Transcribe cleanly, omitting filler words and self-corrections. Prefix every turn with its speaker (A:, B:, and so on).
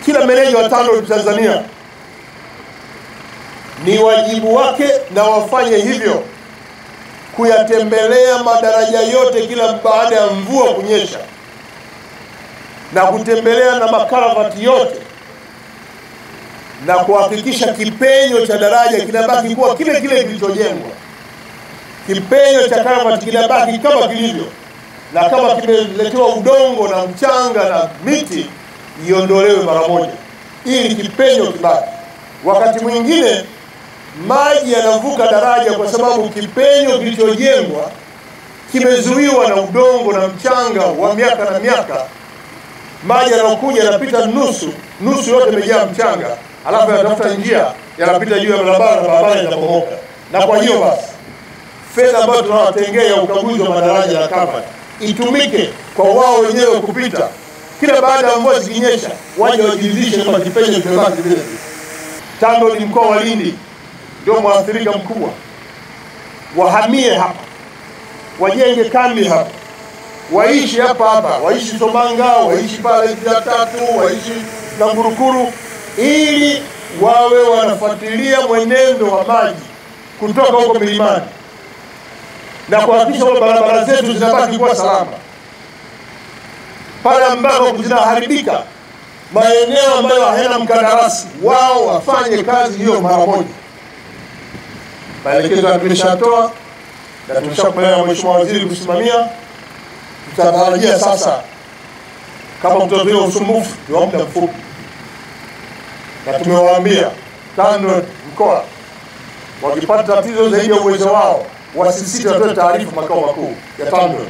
A: kila meneja wa TANROADS Tanzania ni wajibu wake na wafanye hivyo, kuyatembelea madaraja yote kila baada ya mvua kunyesha, na kutembelea na makaravati yote, na kuhakikisha kipenyo cha daraja kinabaki kuwa kile kile kilichojengwa. Kipenyo cha karavati kinabaki kama kilivyo, na kama kimeletewa udongo na mchanga na miti, iondolewe mara moja ili kipenyo kibaki. Wakati mwingine maji yanavuka daraja kwa sababu kipenyo kilichojengwa kimezuiwa na udongo na mchanga wa miaka na miaka. Maji yanakuja yanapita nusu yote imejaa mchanga, alafu yanatafuta njia yanapita juu ya barabara na barabara inabomoka. Na kwa hiyo basi fedha ambayo tunawatengea ukaguzi wa madaraja na karavati itumike kwa wao wenyewe kupita kila baada ya mvua zikinyesha, waje wajiridhishe kama kipenyo kimebaki vile vile. TANROADS mkoa wa Lindi ndio mwathirika mkubwa. Wahamie hapa, wajenge kambi hapa, waishi hapa, waishi Somanga, waishi pale Tatu, waishi na Ngurukuru, ili wawe wanafuatilia mwenendo wa maji kutoka huko milimani na kuhakikisha kwamba barabara zetu zinabaki kuwa salama. Pale ambapo zinaharibika, maeneo ambayo hayana mkandarasi, wao wafanye kazi hiyo mara moja. Maelekezo tumeshatoa na tumeshakubaliana na Mheshimiwa Waziri kusimamia. Tutatarajia sasa kama mtoto usumbufu wa muda mfupi, na tumewaambia TANROADS mkoa wakipata tatizo zaidi ya uwezo wao wasisite watoe taarifa makao makuu ya TANROADS.